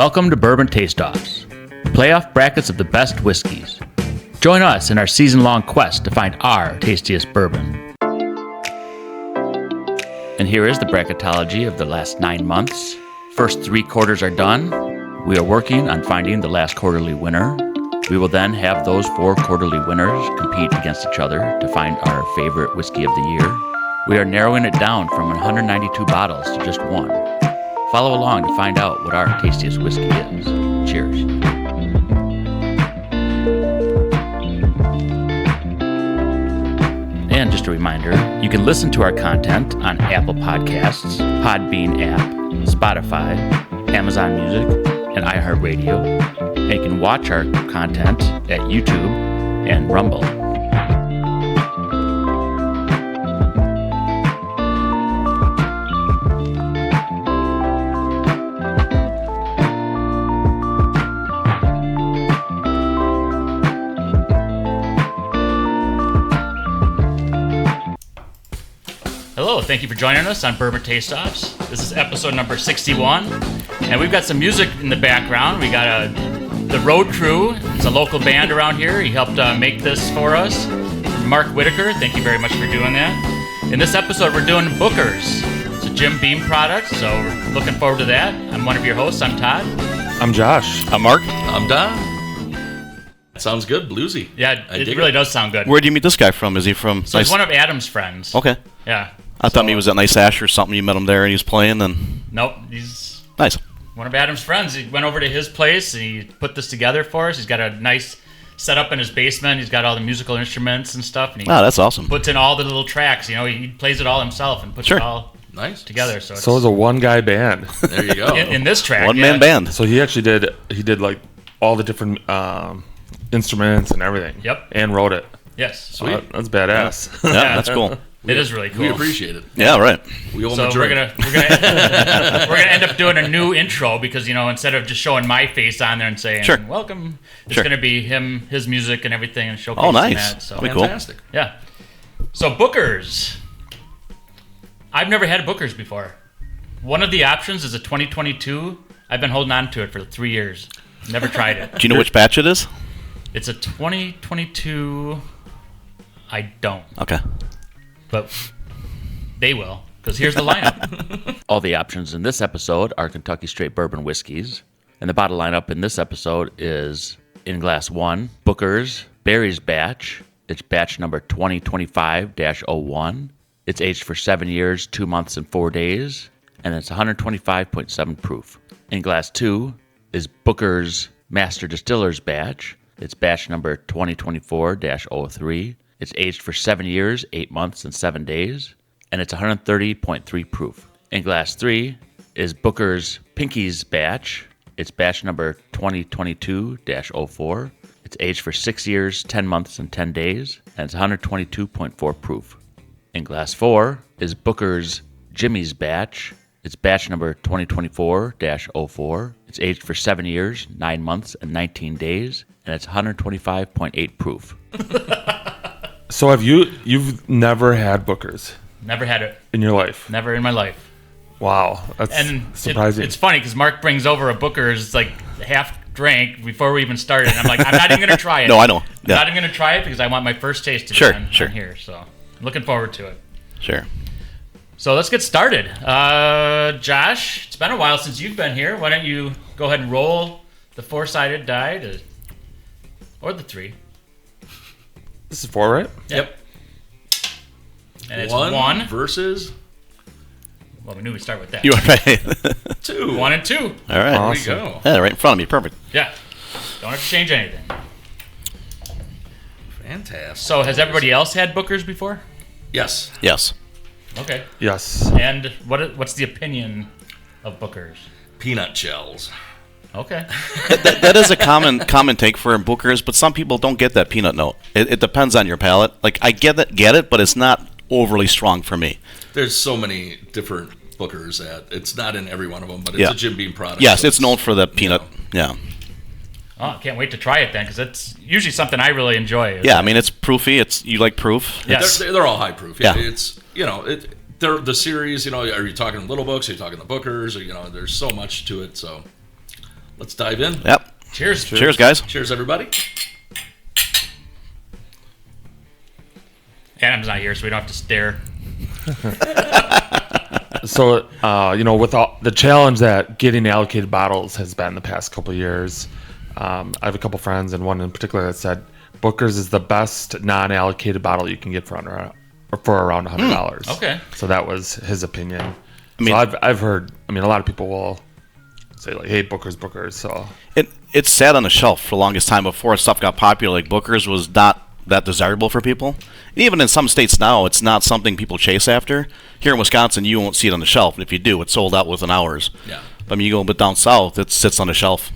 Welcome to Bourbon Tasteoffs, playoff brackets of the best whiskeys. Join us in our season-long quest to find our tastiest bourbon. And here is the bracketology of the last 9 months. First 3 quarters are done. We are working on finding the last quarterly winner. We will then have those 4 quarterly winners compete against each other to find our favorite whiskey of the year. We are narrowing it down from 192 bottles to just 1. Follow along to find out what our tastiest whiskey is. Cheers. And just a reminder, you can listen to our content on Apple Podcasts, Podbean app, Spotify, Amazon Music, and iHeartRadio. And you can watch our content at YouTube and Rumble. Hello, thank you for joining us on Bourbon Tasteoffs. This is episode number 61, and we've got some music in the background. We got the Road Crew. It's a local band around here. He helped make this for us. Mark Whitaker, thank you very much for doing that. In this episode, we're doing Booker's. It's a Jim Beam product, so we're looking forward to that. I'm one of your hosts. I'm Todd. I'm Josh. I'm Mark. I'm Don. Sounds good, bluesy. Yeah, it really does sound good. Where do you meet this guy from? Is he from? So he's one of Adam's friends. Okay. Yeah. I thought he was at Nice Ash or something. You met him there and he was playing. And nope, he's nice. One of Adam's friends. He went over to his place and he put this together for us. He's got a nice setup in his basement. He's got all the musical instruments and stuff. And he that's awesome. Puts in all the little tracks. You know, he plays it all himself and puts it all together. So it's a one-guy band. There you go. In this track, one-man band. So he actually did like all the different instruments and everything. Yep. And wrote it. Yes. Sweet. That's badass. Yeah, that's cool. It is really cool. We appreciate it. Yeah, right. We owe him so a drink. we're gonna end up doing a new intro because instead of just showing my face on there and saying welcome, it's gonna be his music and everything and showcasing that. So fantastic. Cool. Yeah. So Booker's. I've never had a Booker's before. One of the options is a 2022. I've been holding on to it for 3 years. Never tried it. Do you know which batch it is? It's a 2022. I don't. Okay. But they will, because here's the lineup. All the options in this episode are Kentucky Straight Bourbon whiskeys. And the bottle lineup in this episode is in glass 1, Booker's Berries Batch. It's batch number 2025-01. It's aged for 7 years, 2 months, and 4 days. And it's 125.7 proof. In glass 2 is Booker's Master Distiller's Batch. It's batch number 2024-03. It's aged for 7 years, 8 months, and 7 days, and it's 130.3 proof. In glass 3 is Booker's Pinky's Batch. It's batch number 2022-04. It's aged for 6 years, 10 months, and 10 days, and it's 122.4 proof. In glass 4 is Booker's Jimmy's Batch. It's batch number 2024-04. It's aged for 7 years, 9 months, and 19 days, and it's 125.8 proof. So you've never had Booker's? Never had it. In your life? Never in my life. Wow, that's surprising. It's funny because Mark brings over a Booker's, it's like half drank before we even started. And I'm like, I'm not even going to try it. No, I know. I'm not even going to try it because I want my first taste to be on here. So I'm looking forward to it. Sure. So let's get started. Josh, it's been a while since you've been here. Why don't you go ahead and roll the 4-sided die or the 3. This is 4, right? Yep. And it's 1 versus. Well, we knew we'd start with that. You are right. 2. 1 and 2. All right. Awesome. There we go. Yeah, right in front of me. Perfect. Yeah. Don't have to change anything. Fantastic. So has everybody else had Booker's before? Yes. Yes. Okay. Yes. And what's the opinion of Booker's? Peanut shells. Okay. That is a common take for Booker's, but some people don't get that peanut note. It depends on your palate. Like I get it, but it's not overly strong for me. There's so many different Booker's that it's not in every one of them, but it's a Jim Beam product. Yes, so it's known for the peanut. Yeah. Oh, I can't wait to try it then, because it's usually something I really enjoy. Yeah, I mean it's proofy. You like proof. Yes. They're all high proof. Yeah. It's they're the series. Are you talking little books? Are you talking the Bookers? Or there's so much to it. So let's dive in. Yep. Cheers. Cheers, guys. Cheers, everybody. Adam's not here, so we don't have to stare. So, with all the challenge that getting allocated bottles has been the past couple of years, I have a couple friends, and one in particular that said Booker's is the best non-allocated bottle you can get for around $100. Okay. So that was his opinion. I mean- so I've heard. I mean, a lot of people will say like, "Hey, Booker's." So It sat on the shelf for the longest time before stuff got popular. Like Booker's was not that desirable for people. And even in some states now, it's not something people chase after. Here in Wisconsin, you won't see it on the shelf. And if you do, it's sold out within hours. Yeah. But I mean, you go a bit down south, it sits on the shelf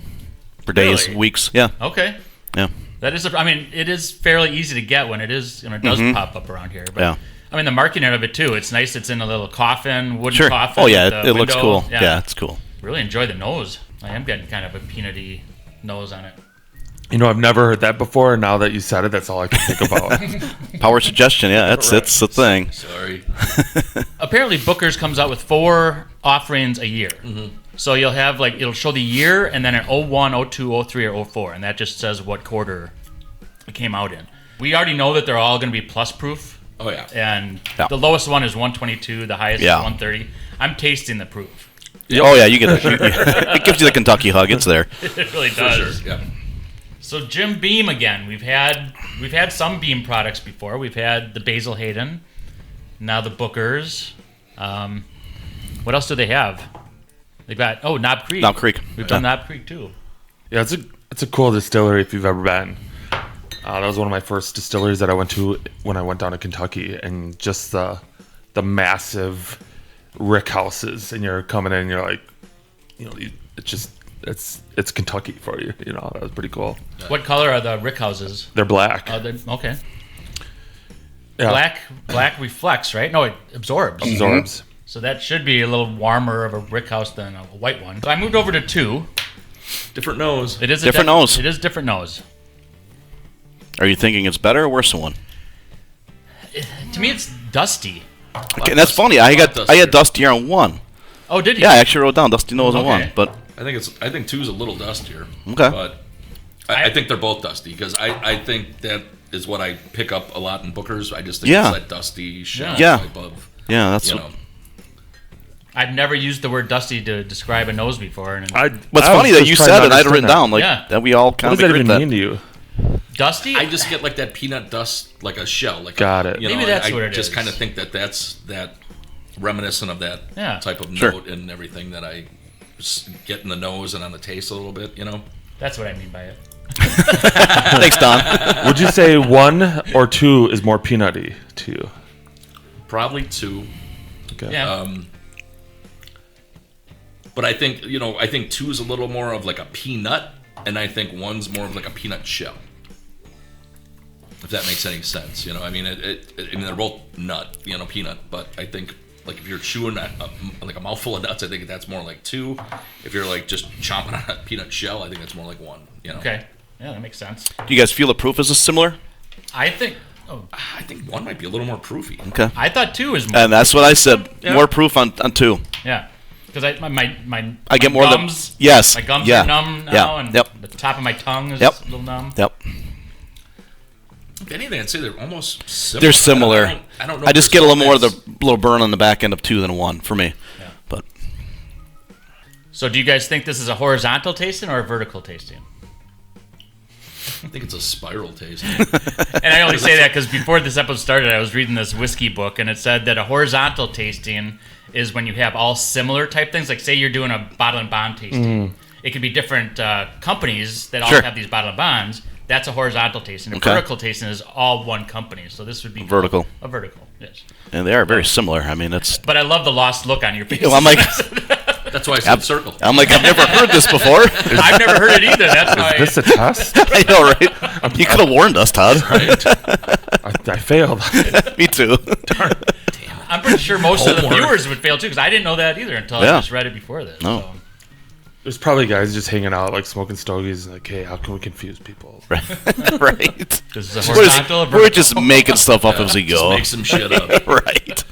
for days, Really? weeks. Yeah. Okay. Yeah. That is, it is fairly easy to get when it is, it does pop up around here. But, Yeah. I mean, the marketing of it too. It's nice. It's in a little coffin, wooden Sure. coffin. Oh yeah, with the it looks window. cool. Yeah, it's cool. Really enjoy the nose. I am getting kind of a peanutty nose on it. I've never heard that before. And now that you said it, that's all I can think about. Power suggestion. Yeah, it's the thing. Sorry. Apparently, Booker's comes out with 4 offerings a year. So you'll have it'll show the year and then an 01, 02, 03, or 04, and that just says what quarter it came out in. We already know that they're all going to be plus proof. Oh, yeah. And Yeah. the lowest one is 122, the highest Yeah. is 130. I'm tasting the proof. Oh yeah, you get it. It gives you the Kentucky hug. It's there. It really For does. sure. Yeah. So Jim Beam again. We've had some Beam products before. We've had the Basil Hayden, now the Bookers. What else do they have? They've got Knob Creek. Knob Creek. We've done Knob Creek too. Yeah, it's a cool distillery if you've ever been. That was one of my first distilleries that I went to when I went down to Kentucky, and just the massive rick houses, and you're coming in, and you're like, it's Kentucky for you. That was pretty cool. What color are the rick houses? They're black. Okay. Yeah. Black reflects, right? No, it absorbs. Absorbs. So that should be a little warmer of a rick house than a white one. So I moved over to 2. Different nose. It is a Different nose. It is different nose. Are you thinking it's better or worse than one? To me, it's dusty. Okay, and that's funny. I had Dusty on 1. Oh, did you? Yeah, I actually wrote down Dusty Nose on Okay. 1. But I think 2 is a little dustier. Okay. But I think they're both dusty because I think that is what I pick up a lot in Booker's. I just think Yeah. it's that dusty shell Yeah. type of, yeah, that's I've never used the word dusty to describe a nose before. And what's funny that you said it. I'd written down that we all What kind does of that agreed even that. mean to you? dusty? I just get like that peanut dust, like a shell. Like Got it. Maybe that's what it I just is. kind of think that's that reminiscent of that Yeah. type of Sure. note and everything that I get in the nose and on the taste a little bit, That's what I mean by it. Thanks, Don. Would you say 1 or 2 is more peanutty to you? Probably 2. Okay. Yeah. But I think 2 is a little more of like a peanut, and I think 1's more of like a peanut shell. If that makes any sense, I mean, they're both nut, peanut. But I think like if you're chewing like a mouthful of nuts, I think that's more like 2. If you're like just chomping on a peanut shell, I think that's more like 1. Okay. Yeah, that makes sense. Do you guys feel the proof is similar? I think. I think 1 might be a little more proofy. Okay. I thought 2 is more. And that's what I said. Yeah. More proof on 2. Yeah. Because my I get my more gums, than yes. My gums yeah. are numb now, Yeah. and Yep. the top of my tongue is Yep. a little numb. Yep. If anything, I'd say they're almost similar. They're similar. I don't know. I if just there's get a little more of that's- the little burn on the back end of 2 than 1 for me. Yeah. But So do you guys think this is a horizontal tasting or a vertical tasting? I think it's a spiral taste. And I only say that because before this episode started, I was reading this whiskey book, and it said that a horizontal tasting is when you have all similar type things. Like, say you're doing a bottle and bond tasting. It could be different companies that all Sure. have these bottle and bonds. That's a horizontal tasting. A Okay. vertical tasting is all one company. So this would be Vertical. A vertical, yes. and they are very similar. I mean, it's. But I love the lost look on your face. I'm like, That's why I said circle. I've never heard this before. I've never heard it either. That's why. Is this a test? I know, right? You could have warned us, Todd. I failed. Me too. I'm pretty sure most of the Homework. viewers would fail too, because I didn't know that either until I Yeah. just read it before this. No. So. There's probably guys just hanging out, like smoking stogies, like, hey, how can we confuse people? right. This is a We're horizontal or just, we're vertical? just making stuff up as we Just go. make some shit up. Right.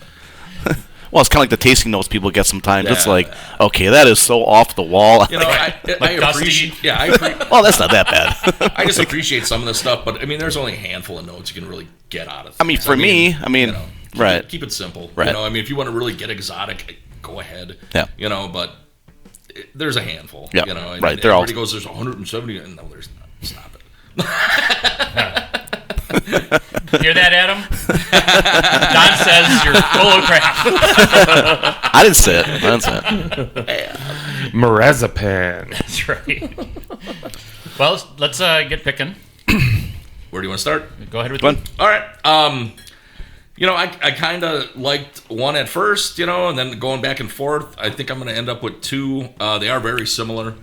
Well, it's kind of like the tasting notes people get sometimes. It's Yeah. like, okay, that is so off the wall. You know, I dusty. appreciate. Yeah, Well, that's not that bad. I just appreciate some of this stuff, but I mean, there's only a handful of notes you can really get out of. I mean, things. for me, you know, right. Keep it simple. Right. You know, I mean, if you want to really get exotic, go ahead. Yeah. You know, but there's a handful. Yeah. You know, and Right. They're all. everybody goes, there's 170, and no, there's not. Stop it. Hear that, Adam? Don says you're full of crap. I didn't say it. Marzipan. That's right. Well, let's get picking. Where do you want to start? Go ahead with Go you. ahead. All right. You know, I kind of liked one at first, you know, and then going back and forth. I think I'm going to end up with two. They are very similar.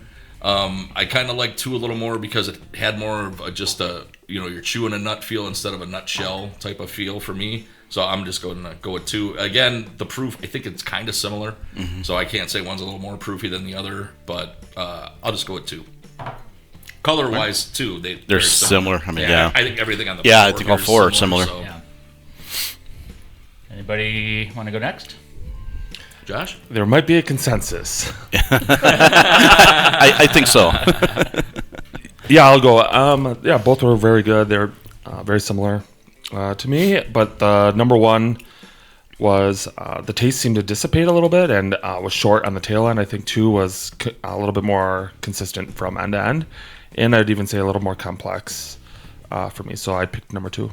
I kind of like two a little more because it had more of just a, you know, you're chewing a nut feel instead of a nutshell type of feel for me. So I'm just going to go with two. Again, the proof, I think it's kind of similar. So I can't say one's a little more proofy than the other, but I'll just go with two. Color-wise, too, they're very similar. I mean, yeah. I think everything on the Yeah, I board think all here is four are similar. so- Yeah. Anybody want to go next? Josh? There might be a consensus. I think so. Yeah, I'll go. Yeah, both were very good. They're very similar to me. But the number one was the taste seemed to dissipate a little bit and was short on the tail end. I think two was a little bit more consistent from end to end. And I'd even say a little more complex for me. So I picked number two.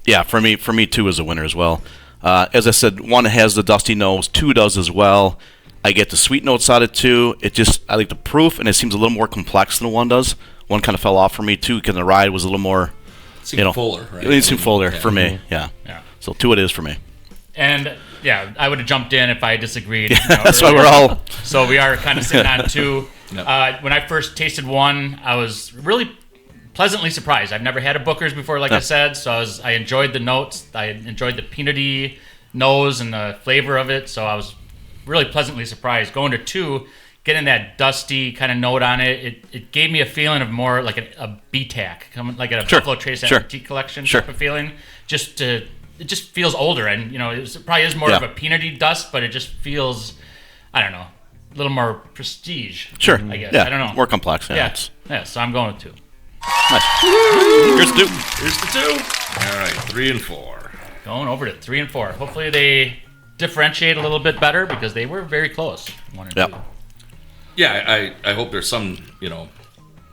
Yeah, for me, two is a winner as well. As I said, one has the dusty nose, two does as well. I get the sweet notes out of two. I like the proof, and it seems a little more complex than one does. One kind of fell off for me too, because the ride was a little more, Seemed fuller, right? It seemed fuller Yeah. for me. Yeah. So two it is for me. And yeah, I would have jumped in if I disagreed. That's why earlier. we're all. So we are kind of sitting on two. Yep. When I first tasted one, I was really pleasantly surprised. I've never had a Booker's before, like I said, so I enjoyed the notes. I enjoyed the peanutty nose and the flavor of it, so I was really pleasantly surprised. Going to two, getting that dusty kind of note on it, it gave me a feeling of more like a BTAC, like a Buffalo Trace Antique Collection type of feeling. It just feels older, and you know, it probably is more of a peanutty dust, but it just feels, I don't know, a little more prestige. Sure. I guess. Yeah. I don't know. More complex. Yeah. Yeah. So I'm going with two. Nice. Here's the two. Here's the two. All right, 3 and 4. Going over to 3 and 4. Hopefully they differentiate a little bit better because they were very close. 1 and 2. Yeah, I hope there's some, you know,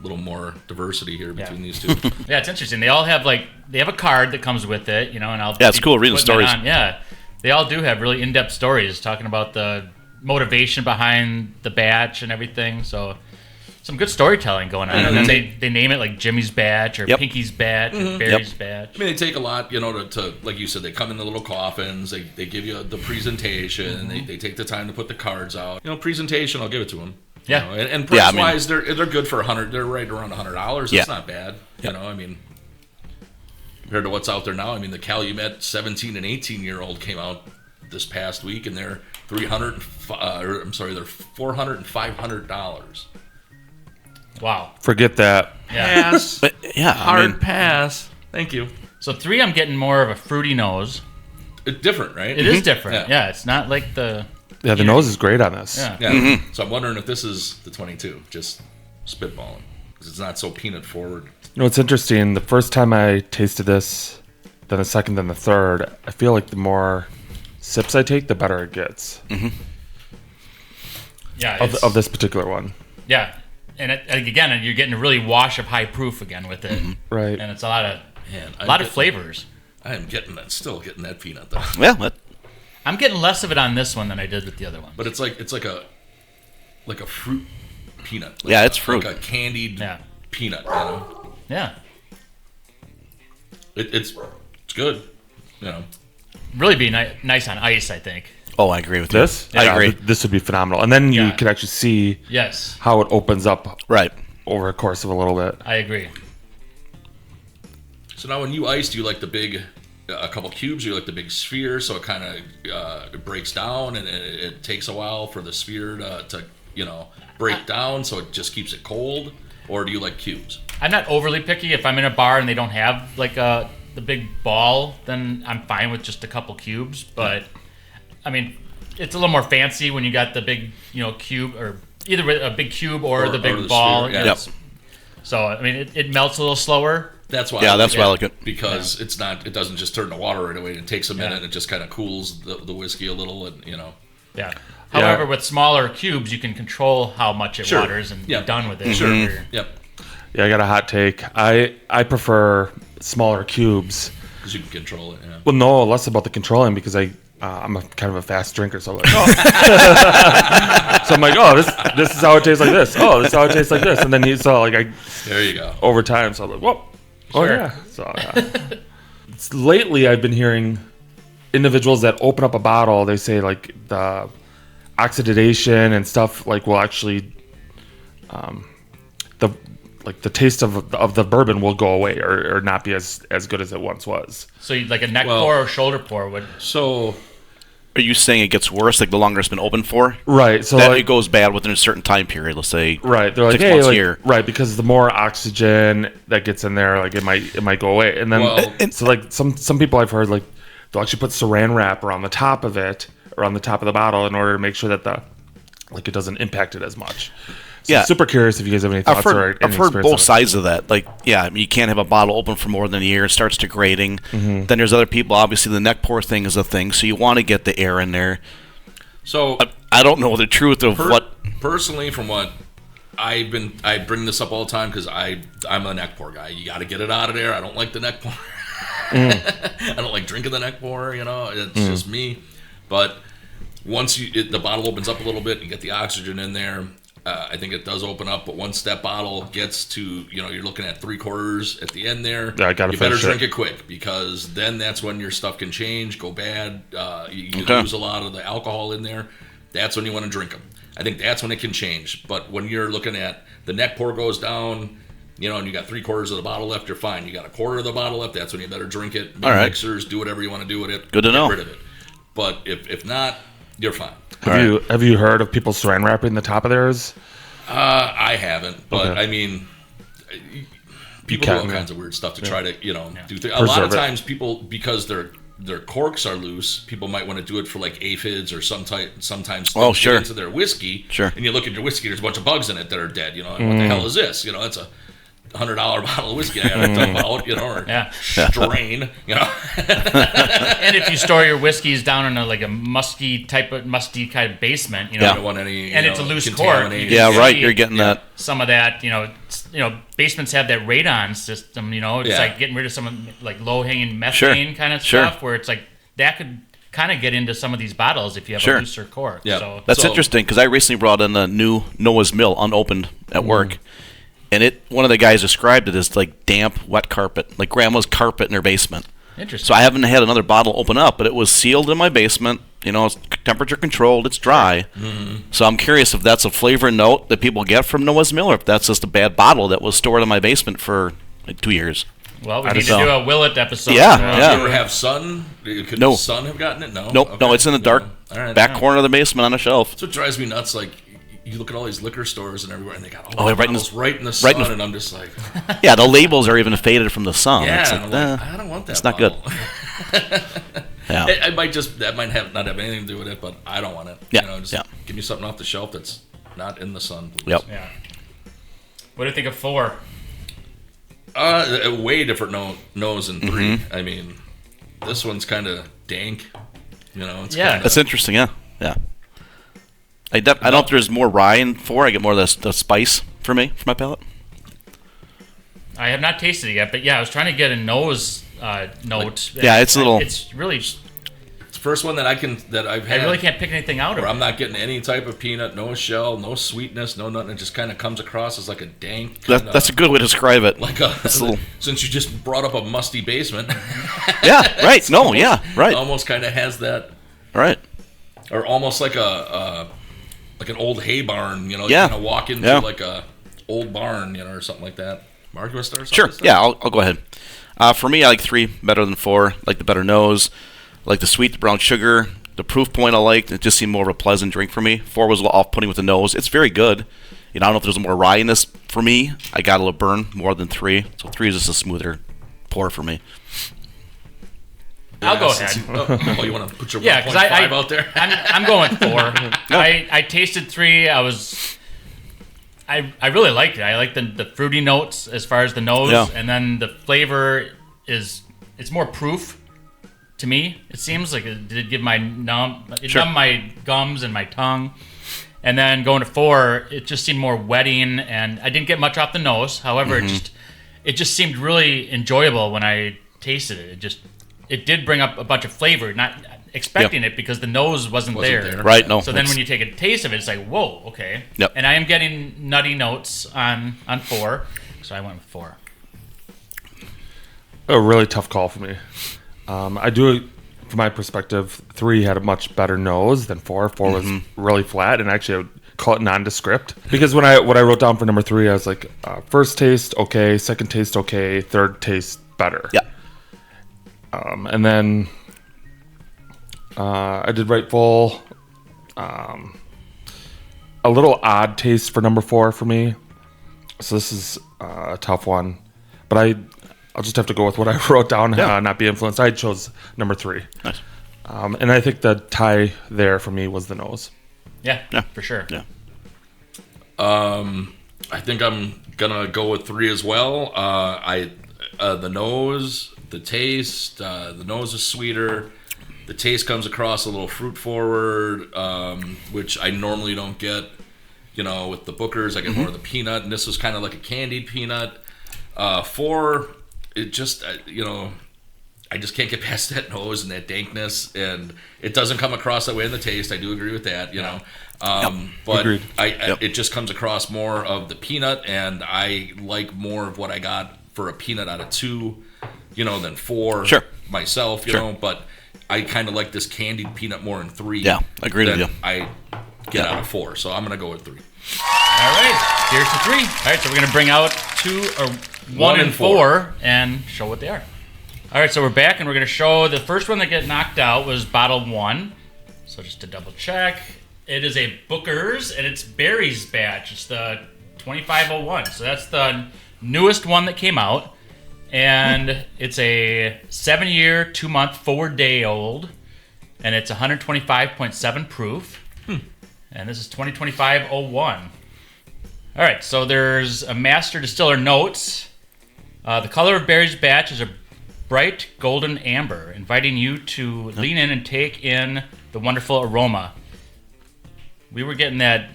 little more diversity here between these two. Yeah, it's interesting. They all have they have a card that comes with it, you know, and I'll it's be cool reading putting it stories. on. Yeah, they all do have really in-depth stories talking about the motivation behind the batch and everything. So some good storytelling going on. And then they name it like Jimmy's batch or Pinky's batch or Barry's batch. I mean, they take a lot, you know, to like you said, they come in the little coffins. They give you the presentation. They take the time to put the cards out. You know, presentation, I'll give it to them. Yeah. You know, and price-wise, they're good for $100. They're right around $100. That's not bad. You know, I mean, compared to what's out there now. I mean, the Calumet 17 and 18-year-old came out this past week, and they're they're $400 and $500. Wow. Forget that. Yeah. Pass. But yeah, Hard pass. Thank you. So 3, I'm getting more of a fruity nose. It's different, right? It is different. Yeah. Yeah, it's not like the. Yeah, the nose is great on this. Yeah. Yeah. So I'm wondering if this is the 22, just spitballing, because it's not so peanut forward. You know, it's interesting. The first time I tasted this, then the second, then the third, I feel like the more sips I take, the better it gets Yeah. of this particular one. Yeah. And again, you're getting a really wash of high proof again with it. Right. And it's a lot of Man, flavors. I am still getting that peanut though. Well, that, I'm getting less of it on this one than I did with the other one. But it's like a fruit peanut. Like Yeah, it's fruit. Like a candied peanut. You know, Yeah. it's good. You know, Really be nice on ice, I think. I agree with you. This? I Yeah, agree. This would be phenomenal. And then you Yeah. can actually see Yes, how it opens up Right. over a course of a little bit. I agree. so now when you ice, do you like the big, a couple cubes, or you like the big sphere, so it kind of it breaks down, and it takes a while for the sphere to break down, so it just keeps it cold, or do you like cubes? I'm not overly picky. If I'm in a bar and they don't have like the big ball, then I'm fine with just a couple cubes. But I mean, it's a little more fancy when you got the big, cube, or either a big cube or the big the ball. sphere, yeah. Yep. So I mean, it melts a little slower. That's why. Yeah, that's why I like it. Because it's not. It doesn't just turn to water right away. It takes a minute. It just kind of cools the whiskey a little, and Yeah. However, with smaller cubes, you can control how much it waters and be done with it. Sure. Yep. Yeah, I got a hot take. I prefer smaller cubes. Because you can control it. Yeah. Well, no, less about the controlling because I'm kind of a fast drinker, so I'm like, so I'm like, this is how it tastes like this. Oh, this is how it tastes like this, and then There you go. over time, so I'm like, whoa, oh Sure. yeah. So lately, I've been hearing individuals that open up a bottle. They say like the oxidation and stuff will actually, the taste of the bourbon will go away or not be as good as it once was. So like a neck pour or shoulder pour would. So, Are you saying it gets worse, like the longer it's been open for? Right. So That it goes bad within a certain time period. Let's say. Right. They're like, 6 hey, months a year. right, because the more oxygen that gets in there, it might go away. And then so some people I've heard they'll actually put saran wrap around the top of it, around the top of the bottle, in order to make sure that it doesn't impact it as much. So Yeah. super curious if you guys have any thoughts or any I've heard experience on both it. sides of that. You can't have a bottle open for more than a year. It starts degrading. Mm-hmm. Then there's other people. Obviously, the neck pour thing is a thing, so you want to get the air in there. so I don't know the truth of what. personally, from what I bring this up all the time because I'm a neck pour guy. You got to get it out of there. I don't like the neck pour. I don't like drinking the neck pour. It's just me. But once the bottle opens up a little bit, and you get the oxygen in there. I think it does open up, but once that bottle gets to, you're looking at 3/4 at the end there. Yeah, I gotta you better finish drink it quick because then that's when your stuff can change, go bad. You lose a lot of the alcohol in there. That's when you want to drink them. I think that's when it can change. But when you're looking at the neck pour goes down, and you got 3/4 of the bottle left, you're fine. You got a quarter of the bottle left. That's when you better drink it. Make All right. mixers, do whatever you want to do with it. Good to Get know. rid of it. But if not, you're fine. Have you heard of people saran wrapping the top of theirs? I haven't, but Okay. I mean, people do all can, kinds of weird stuff to try to, do things. A Preserve lot of it. times, people because their corks are loose, people might want to do it for like aphids or sometimes Oh, things sure. get into their whiskey. Sure. And you look at your whiskey, there's a bunch of bugs in it that are dead. And what the hell is this? It's a $100 bottle of whiskey I got to dump out, or strain, And if you store your whiskeys down in a musty kind of basement, You don't want any, and it's a loose cork. contaminated- Yeah, You right. see You're getting that. some of that. Basements have that radon system. It's Yeah. like getting rid of some of, low hanging methane kind of Sure. stuff, where it's like that could kind of get into some of these bottles if you have Sure. a looser cork. Yeah. So That's So- interesting because I recently brought in a new Noah's Mill unopened at work, and one of the guys described it as like damp, wet carpet, like grandma's carpet in her basement. interesting. So I haven't had another bottle open up, but it was sealed in my basement. It's temperature controlled. It's dry. So I'm curious if that's a flavor note that people get from Noah's Mill, or if that's just a bad bottle that was stored in my basement for like 2 years. Well, we I need to just do don't- a Willet episode. Yeah, Did yeah. you ever have sun? Could No. sun have gotten it? No. Nope, no, Okay. it's in the dark All right. back corner of the basement on a shelf. That's what drives me nuts. Like, you look at all these liquor stores and everywhere, and they got all Oh, the right in the- bottles right in the sun, right in the- and I'm just like, Yeah, the labels are even faded from the sun. yeah, It's and like, I'm like, I don't want that. it's not good. bottle. Yeah. That might not have anything to do with it, but I don't want it. Yeah, Just yeah. give me something off the shelf that's not in the sun, please. Yep. Yeah. What do you think of 4? A way different nose than 3. Mm-hmm. I mean, this one's kind of dank. It's Yeah. kinda, That's interesting, yeah. Yeah. I don't know if there's more rye in 4. I get more of the spice for my palate. I have not tasted it yet, but yeah, I was trying to get a nose note. yeah, it's a little- It's really. it's the first one that I've I had. really can't pick anything out of Where it. I'm not getting any type of peanut, no shell, no sweetness, no nothing. It just kind of comes across as like a dank. That's a good way to describe it. like a It's a little- since you just brought up a musty basement. Yeah, right. No, yeah, right. Almost kind of has that, Right. or almost like like an old hay barn. You Yeah. kind of walk into Yeah. like a old barn, or something like that. Mark, you want to start? Sure. Yeah, I'll go ahead. For me, I like 3 better than 4. Like the better nose. I like the sweet, the brown sugar. The proof point I liked. It just seemed more of a pleasant drink for me. 4 was a little off-putting with the nose. It's very good. I don't know if there's more rye in this for me. I got a little burn more than 3. So 3 is just a smoother pour for me. I'll go ahead. Oh, you want to put your Yeah, 1.5 because out there? I'm going 4. I tasted 3. I really liked it. I like the fruity notes as far as the nose, and then the flavor it's more proof to me. It seems like it did give numbed my gums and my tongue. And then going to 4, it just seemed more wetting, and I didn't get much off the nose. However, it just seemed really enjoyable when I tasted it. It did bring up a bunch of flavor, not expecting it because the nose wasn't there. Right, no. So then when you take a taste of it, it's like, whoa, okay. Yep. And I am getting nutty notes on 4, so I went with 4. A really tough call for me. I do, from my perspective, 3 had a much better nose than 4. 4 was really flat, and actually I would call it nondescript. Because what I wrote down for number 3, I was like, first taste, okay. Second taste, okay. Third taste, better. Yeah. And then I did write full. A little odd taste for number 4 for me. So this is a tough one. But I'll just have to go with what I wrote down, not be influenced. I chose number 3. Nice. And I think the tie there for me was the nose. Yeah, for sure. Yeah. I think I'm gonna go with 3 as well. The nose, the taste, the nose is sweeter. The taste comes across a little fruit forward, which I normally don't get. With the Bookers, I get more of the peanut, and this was kind of like a candied peanut. 4, it just I just can't get past that nose and that dankness, and it doesn't come across that way in the taste. I do agree with that, but Agreed. It just comes across more of the peanut, and I like more of what I got for a peanut out of 2, than 4 myself, but I kind of like this candied peanut more in 3. Yeah, agreed with you. I get out of 4, so I'm gonna go with 3. All right, here's the 3. All right, so we're gonna bring out 1 and 4 and show what they are. All right, so we're back, and we're gonna show the first one that got knocked out was bottle 1. So just to double check, it is a Booker's, and it's Barry's batch. It's the 2501. So that's the newest one that came out, and it's a 7-year, 2-month, 4-day old, and it's 125.7 proof. And this is 2025-01. All right, so there's a master distiller notes. The color of Barry's batch is a bright golden amber, inviting you to lean in and take in the wonderful aroma. We were getting that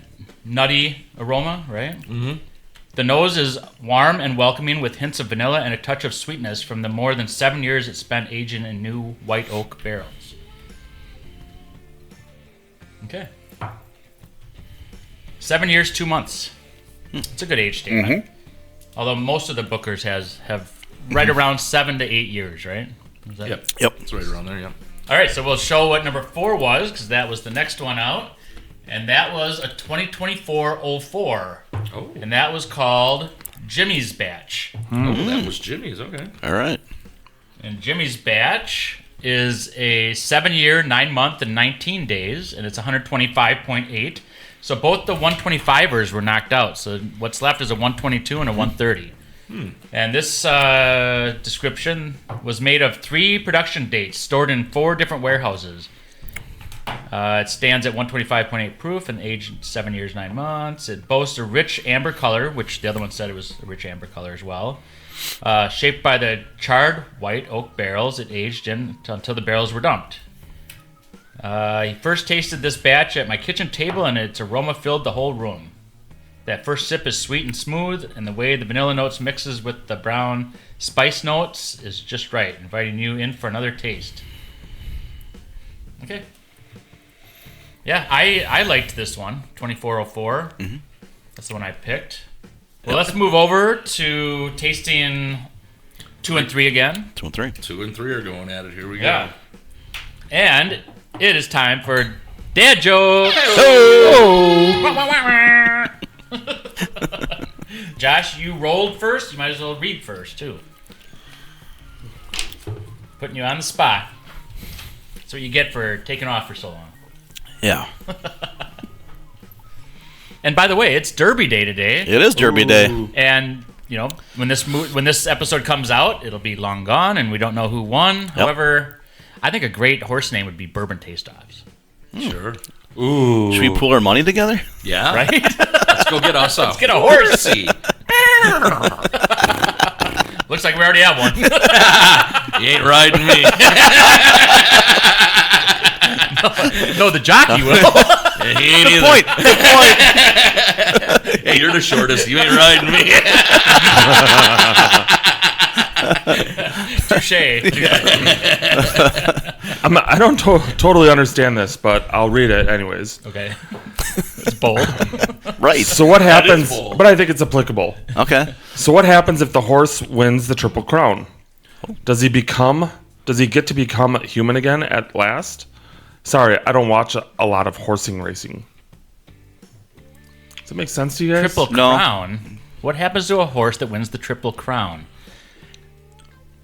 nutty aroma, right? Mm-hmm. The nose is warm and welcoming with hints of vanilla and a touch of sweetness from the more than 7 years it spent aging in new white oak barrels. Okay. 7 years, 2 months. It's a good age statement. Although most of the Bookers have right around 7 to 8 years, right? Yep. It's right around there, yeah. All right, so we'll show what number 4 was, because that was the next one out. And that was a 2024-04. Oh. And that was called Jimmy's Batch. Oh, that was Jimmy's, okay. All right. And Jimmy's Batch is a 7-year, 9-month, and 19 days, and it's 125.8. So both the 125ers were knocked out. So what's left is a 122 and a 130. And this description was made of 3 production dates stored in 4 different warehouses. It stands at 125.8 proof and aged 7 years, 9 months. It boasts a rich amber color, which the other one said it was a rich amber color as well. Shaped by the charred white oak barrels it aged in until the barrels were dumped. He first tasted this batch at my kitchen table, and its aroma filled the whole room. That first sip is sweet and smooth, and the way the vanilla notes mixes with the brown spice notes is just right, inviting you in for another taste. Okay. Yeah, I liked this one, 2404. That's the one I picked. Well, let's move over to tasting 2 and 3 again. 2 and 3. 2 and 3 are going at it. Here we Yeah. go. And it is time for Dad Jokes. Josh, you rolled first. You might as well read first, too. Putting you on the spot. That's what you get for taking off for so long. Yeah. And by the way, it's Derby Day today. It is Derby Day. And, you know, when this episode comes out, it'll be long gone, and we don't know who won. However, I think a great horse name would be Bourbon Tasteoffs. Sure. Ooh. Should we pool our money together? Yeah. Right? Let's go get us Let's get a horse. Looks like we already have one. You ain't riding me. No, the jockey will. He ain't either. Point. Good point. Hey, you're the shortest. You ain't riding me. Touche. I don't totally understand this, but I'll read it anyways. Okay. It's bold. Right. So what happens? bold. But I think it's applicable. Okay. So what happens if the horse wins the Triple Crown? Does he get to become human again at last? Sorry, I don't watch a lot of horsing racing. Does it make sense to you guys? Triple No. Crown. What happens to a horse that wins the Triple Crown?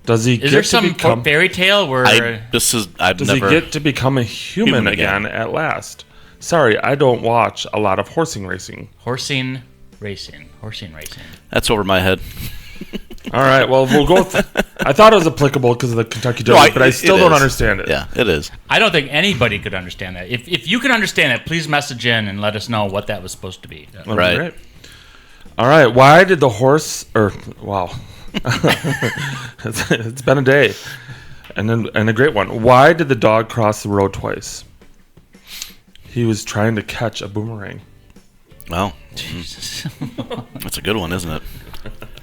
Does he Is get there to some become? fairy tale where I've Does never. he get to become a human again at last? Sorry, I don't watch a lot of horsing racing. horsing racing? That's over my head. All right, well, we'll go with... I thought it was applicable because of the Kentucky Derby, but I still don't understand it. Yeah, it is. I don't think anybody could understand that. If you can understand it, please message in and let us know what that was supposed to be. That'd be Right. great. All right, why did the horse... wow. It's been a day. And a great one. Why did the dog cross the road twice? He was trying to catch a boomerang. Well, Jesus. that's a good one, isn't it?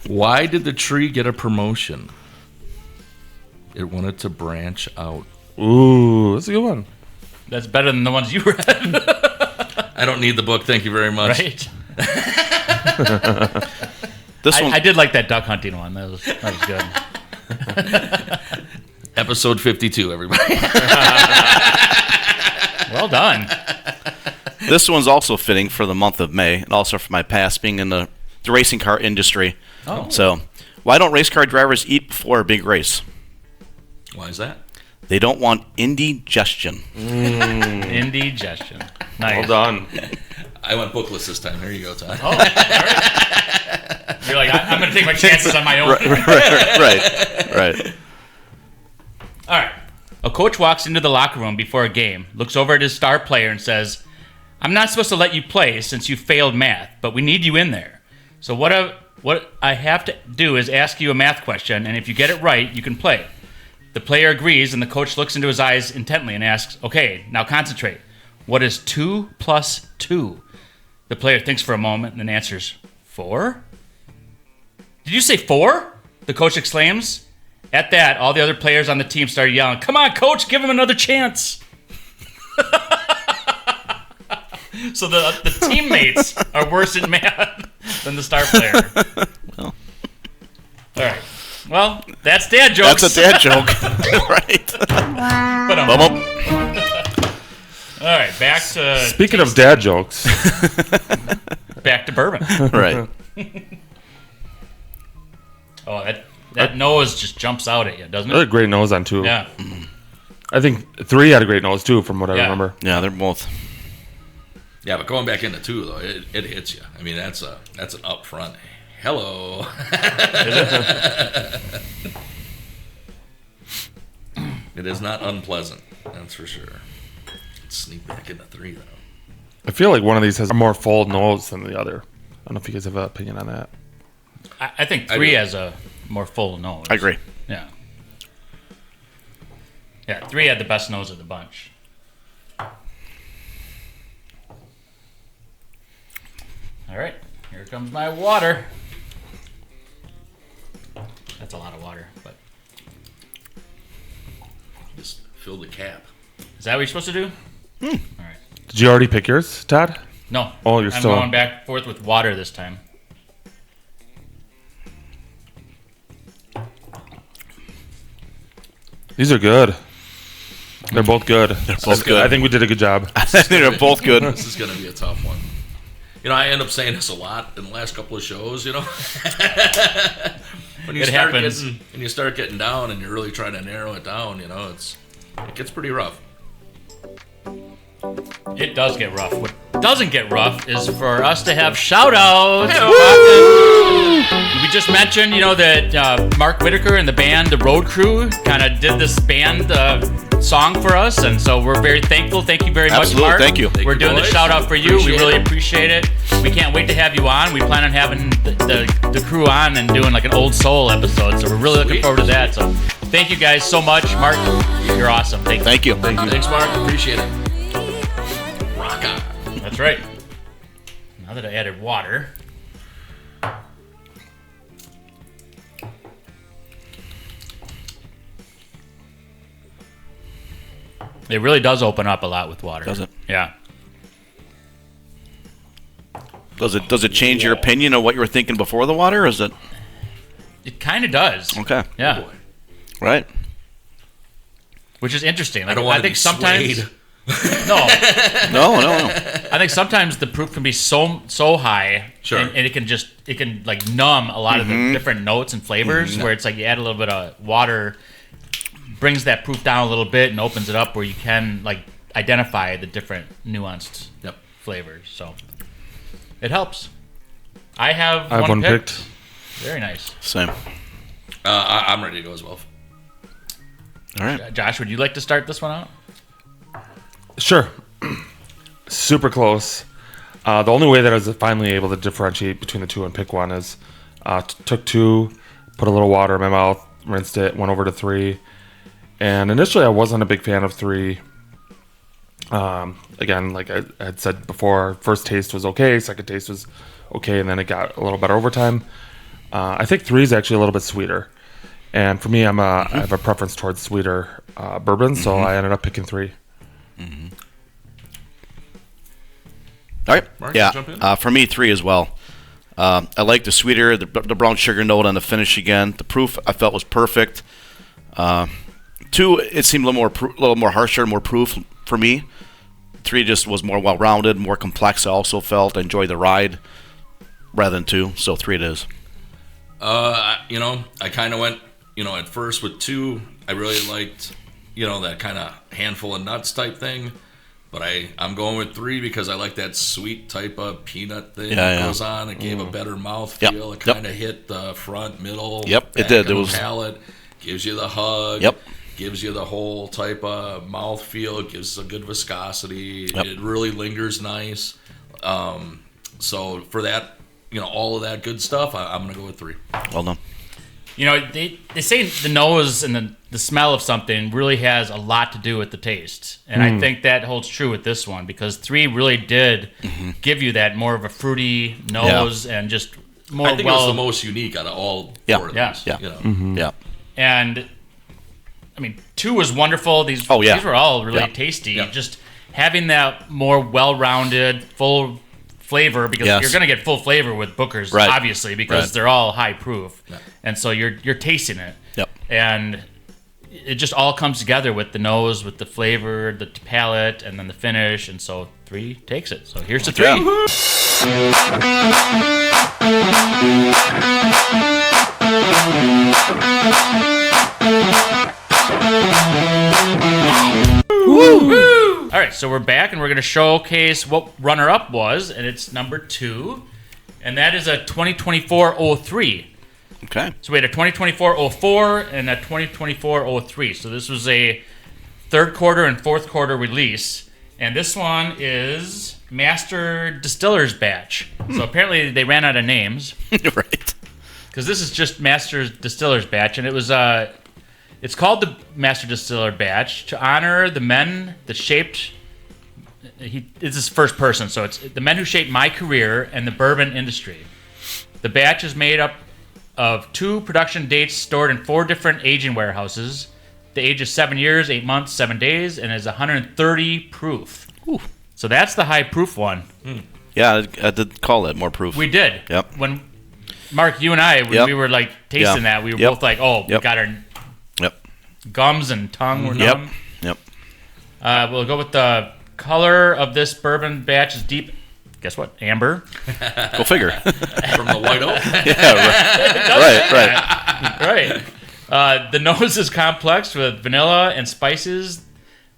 Why did the tree get a promotion? It wanted to branch out. Ooh, that's a good one. That's better than the ones you read, I don't need the book. Thank you very much. right? This one. I did like that duck hunting one. That was good. Episode 52, everybody. Well done. This one's also fitting for the month of May, and also for my past being in the racing car industry. Oh. So, why don't race car drivers eat before a big race? Why is that? They don't want indigestion. Indigestion. Nice. Well done. I went bookless this time. Here you go, Todd. Oh, all right. You're like, I'm going to take my chances on my own. Right. All right. A coach walks into the locker room before a game, looks over at his star player and says, I'm not supposed to let you play since you failed math, but we need you in there. So what I have to do is ask you a math question, and if you get it right, you can play. The player agrees, and the coach looks into his eyes intently and asks, okay, now concentrate. What is 2 plus 2? The player thinks for a moment and then answers, 4? Did you say 4? The coach exclaims. At that, all the other players on the team started yelling, come on, coach, give him another chance. So the teammates are worse at math than the star player. All right. Well, that's dad jokes. That's a dad joke. Right. All right, back to... Speaking of dad jokes, Back to bourbon. Right. Oh, that nose just jumps out at you, doesn't another it? great nose on two. Yeah. I think 3 had a great nose too, from what I Yeah. remember. Yeah, they're both. Yeah, but going back into 2, though, it hits you. I mean, that's an upfront. Hello. It is not unpleasant. That's for sure. Let's sneak back into 3, though. I feel like one of these has a more full nose than the other. I don't know if you guys have an opinion on that. I think I 3 do. has a more full nose. I agree. Yeah. Yeah, 3 had the best nose of the bunch. All right, here comes my water. That's a lot of water, but Just fill the cap. is that what you're supposed to do? All right. Did you already pick yours, Todd? No. Oh, you're I'm still- going back and forth with water this time. These are good. They're both good. both good. I think we did a good job. They're both good. This is going to be a tough one. You know, I end up saying this a lot in the last couple of shows, you know. When you It start happens. getting down and you're really trying to narrow it down, you know, it gets pretty rough. It does get rough. What doesn't get rough is for us to have shout-outs. We just mentioned, that Mark Whitaker and the band, The Road Crew, kind of did this band song for us, and so we're very thankful. Thank you very Absolutely, much, Mark. thank you. We're you, doing the boys. shout out for you. Appreciate We really it. appreciate it. We can't wait to have you on. We plan on having the crew on and doing like an old soul episode, so we're really looking Sweet. forward to that. So thank you guys so much. Mark, you're awesome. Thank you. Thanks, Mark. Appreciate it. Rock on. That's right. Now that I added water. It really does open up a lot with water. Does it? Yeah. Does it change your opinion of what you were thinking before the water? Or is it It kind of does. okay? Yeah. Right. Which is interesting. Like, I don't want to think be sometimes swayed. No. I think sometimes the proof can be so high, Sure. and it can like numb a lot of the different notes and flavors. Where it's like you add a little bit of water, brings that proof down a little bit, and opens it up where you can like identify the different nuanced Yep. flavors. So it helps. I have I have one picked. Very nice. Same. I'm ready to go as well. All right. Josh, would you like to start this one out? Sure. Super close. The only way that I was finally able to differentiate between the two and pick one is took 2, put a little water in my mouth, rinsed it, went over to 3. And initially I wasn't a big fan of 3. Again, like I had said before, first taste was okay, second taste was okay, and then it got a little better over time. I think 3 is actually a little bit sweeter. And for me, I have a preference towards sweeter bourbon, so I ended up picking 3. All right. Mark, you jump Yeah. in? For me, 3 as well. I like the sweeter, the brown sugar note on the finish again. The proof I felt was perfect. 2, it seemed a little more harsher, more proof for me. 3 just was more well-rounded, more complex. I also felt I enjoyed the ride rather than 2. So 3 it is. I kind of went, at first with 2. I really liked, that kind of handful of nuts type thing. But I'm going with 3 because I like that sweet type of peanut thing that goes on. It gave a better mouthfeel. Yep. It kind of hit the front, middle. Yep, it back did. of It the was- palate. Gives you the hug. Yep. Gives you the whole type of mouthfeel. It gives a good viscosity. Yep. It really lingers nice. So for that, all of that good stuff, I'm going to go with 3. Well done. They say the nose and the smell of something really has a lot to do with the taste. And I think that holds true with this one because 3 really did give you that more of a fruity nose and just more I think it was the most unique out of all 4 of Yeah. these. Yeah. Yeah. And I mean, 2 was wonderful. These Oh, yeah. these were all really Yeah. tasty. Yeah. Just having that more well-rounded, full flavor because Yes. you're going to get full flavor with Booker's, Right. obviously, because Right. they're all high proof, Yeah. and so you're tasting it. Yep. And it just all comes together with the nose, with the flavor, the palate, and then the finish. And so 3 takes it. So here's the 3. Yeah. All right, so we're back, and we're going to showcase what runner-up was, and it's number 2, and that is a 2024-03. Okay. So we had a 2024-04 and a 2024-03. So this was a third quarter and fourth quarter release, and this one is Master Distiller's Batch. So apparently they ran out of names Right. because this is just Master Distiller's Batch, and it was it's called the Master Distiller Batch to honor the men that shaped. It's his first person, so it's the men who shaped my career and the bourbon industry. The batch is made up of 2 production dates stored in 4 different aging warehouses. The age is 7 years, 8 months, 7 days, and is 130 proof. Ooh. So that's the high proof one. Yeah, I did call it more proof. We did. Yep. When Mark, you and I, when Yep. we were like tasting Yeah. that, we were Yep. both like, "Oh, we Yep. got our Yep. gums and tongue were Yep. numb." Yep. We'll go with the color of this bourbon batch is deep. Guess what? Amber. Go figure. From the White Oak. Yeah. Right. Right. The nose is complex with vanilla and spices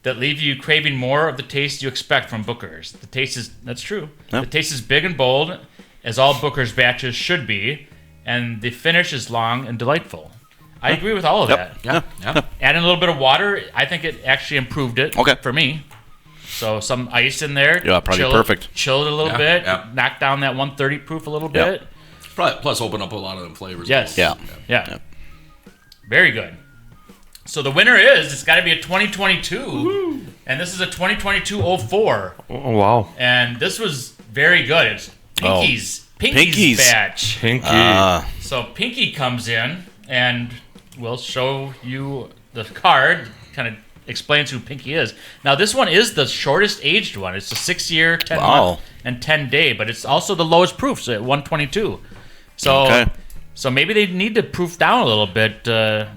that leave you craving more of the taste you expect from Booker's. The taste is, that's true. Yep. The taste is big and bold, as all Booker's batches should be, and the finish is long and delightful. I agree with all of that. Yeah. Adding a little bit of water, I think it actually improved it Okay. for me. So some ice in there. Yeah, probably perfect. Chilled it a little bit. Yeah. Knock down that 130 proof a little Yeah. bit. Plus open up a lot of them flavors. Yes. Yeah. Yeah. Very good. So the winner is, it's got to be a 2022. Woo-hoo. And this is a 2022-04. Oh, wow. And this was very good. It's Pinky's batch. Pinky. So Pinky comes in and we'll show you the card, kind of explains who Pinky is. Now this one is the shortest aged one. It's a 6-year, 10-month, and 10-day, but it's also the lowest proof, so at 122. So so maybe they need to proof down a little bit,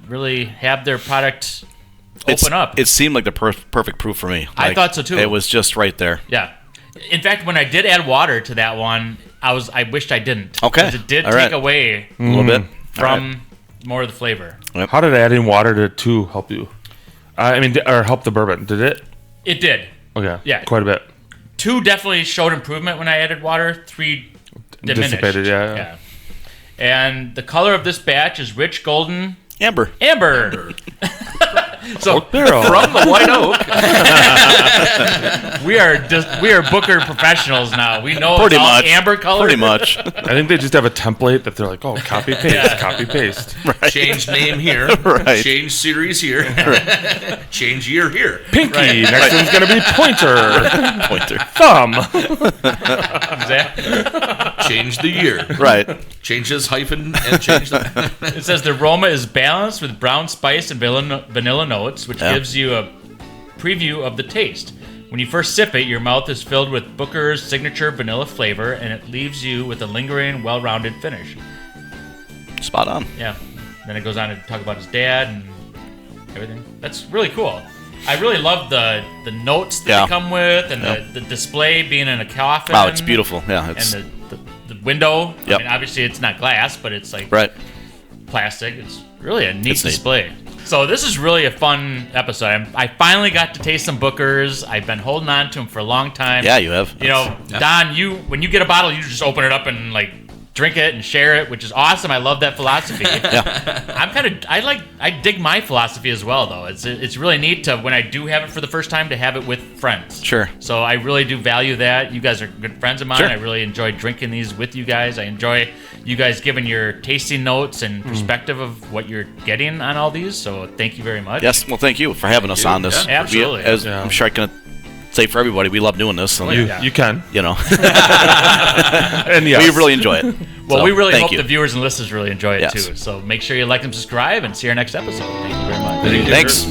really have their product open up. It seemed like the perfect proof for me. I thought so too. It was just right there. Yeah. In fact, when I did add water to that one, I wished I didn't. Okay. Because it did All take right. away A little bit from more of the flavor. How did adding water to 2 help you? Or help the bourbon? Did it? It did. Okay. Yeah. Quite a bit. 2 definitely showed improvement when I added water. 3 diminished. Dissipated, yeah. And the color of this batch is rich golden Amber. So Barrel. From the White Oak. we are Booker professionals now. We know Pretty it's all much. amber color. Pretty much. I think they just have a template that they're like, oh, copy paste, copy paste. Change name here. Right. Change series here. Change year here. Pinky. Next one's gonna be pointer. Pointer. Thumb. Change the year. Right. Change this hyphen and change the. It says the aroma is balanced with brown spice and vanilla notes, which gives you a preview of the taste. When you first sip it, your mouth is filled with Booker's signature vanilla flavor, and it leaves you with a lingering, well-rounded finish. Spot on. Yeah. Then it goes on to talk about his dad and everything. That's really cool. I really love the notes that they come with, and the display being in a coffin. Wow, it's beautiful. Yeah, it's And the window. Yep. I mean, obviously it's not glass, but it's like plastic. It's really a neat display. So this is really a fun episode. I finally got to taste some Bookers. I've been holding on to them for a long time. Yeah, you have. You know, Don, when you get a bottle, you just open it up and like drink it and share it, which is awesome. I love that philosophy. I dig my philosophy as well, though. It's really neat to, when I do have it for the first time, to have it with friends. Sure. So I really do value that. You guys are good friends of mine. Sure. I really enjoy drinking these with you guys. I enjoy you guys giving your tasting notes and perspective of what you're getting on all these. So thank you very much. Yes. Well, thank you for having us on this. Yeah, absolutely. I'm sure I can say for everybody, we love doing this. And, You can. you know, And yes. we really enjoy it. Well, So, we really thank hope you. the viewers and listeners really enjoy it Yes. too. So make sure you like and subscribe, and see you our next episode. Thank you very much. Thanks.